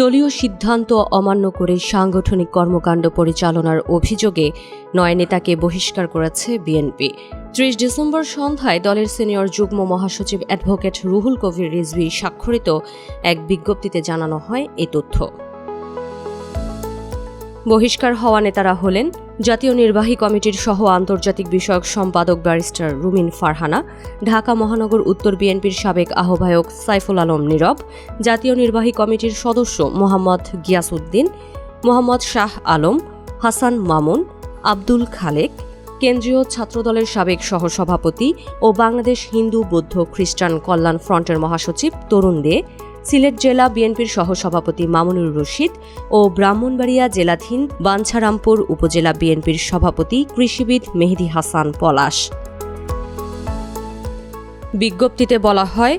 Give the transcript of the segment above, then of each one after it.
দলীয় সিদ্ধান্ত অমান্য করে সাংগঠনিক কর্মকাণ্ড পরিচালনার অভিযোগে ৯ নেতাকে বহিষ্কার করেছে বিএনপি। ৩০ ডিসেম্বর সন্ধ্যায় দলের সিনিয়র যুগ্ম মহাসচিব অ্যাডভোকেট রুহুল কবির রিজভী স্বাক্ষরিত এক বিজ্ঞপ্তিতে জানানো হয় এ তথ্য। বহিষ্কার হওয়া নেতারা হলেন জাতীয় নির্বাহী কমিটির সহ আন্তর্জাতিক বিষয়ক সম্পাদক ব্যারিস্টার রুমিন ফারহানা, ঢাকা মহানগর উত্তর বিএনপির সাবেক আহ্বায়ক সাইফুল আলম নীরব, জাতীয় নির্বাহী কমিটির সদস্য মোহাম্মদ গিয়াসউদ্দিন, মোহাম্মদ শাহ আলম, হাসান মামুন, আব্দুল খালেক, কেন্দ্রীয় ছাত্রদলের সাবেক সহসভাপতি ও বাংলাদেশ হিন্দু বৌদ্ধ খ্রিস্টান কল্যাণ ফ্রন্টের মহাসচিব তরুণ দে, সিলেট জেলা বিএনপির সহসভাপতি মামুনুর রশিদ ও ব্রাহ্মণবাড়িয়া জেলাধীন বাঞ্ছারামপুর উপজেলা বিএনপির সভাপতি কৃষিবিদ মেহেদী হাসান পলাশ। বিজ্ঞপ্তিতে বলা হয়,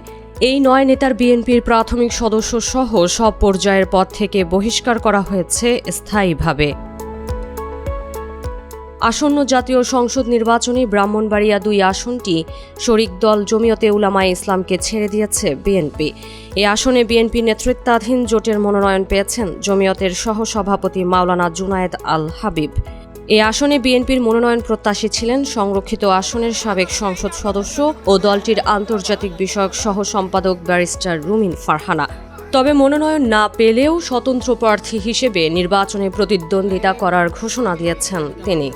এই ৯ নেতার বিএনপির প্রাথমিক সদস্য সহ সব পর্যায়ের পদ থেকে বহিষ্কার করা হয়েছে স্থায়ীভাবে। আসন্ন জাতীয় সংসদ নির্বাচনে ব্রাহ্মণবাড়িয়া ২ আসনটি শরিক দল জমিয়তে উলামায়ে ইসলামকে ছেড়ে দিয়েছে বিএনপি। এই আসনে বিএনপি নেতৃত্বাধীন জোটের মনোনয়ন পেয়েছেন জমিয়তের সহসভাপতি মাওলানা জুনায়েদ আল হাবিব। এই আসনে বিএনপির মনোনয়ন প্রত্যাশী ছিলেন সংরক্ষিত আসনের সাবেক সংসদ সদস্য ও দলটির আন্তর্জাতিক বিষয়ক সহ সম্পাদক ব্যারিস্টার রুমিন ফারহানা। তবে মনোনয়ন না পেলেও স্বতন্ত্র প্রার্থী হিসেবে নির্বাচনে প্রতিদ্বন্দ্বিতা করার ঘোষণা দিয়েছেন তিনি।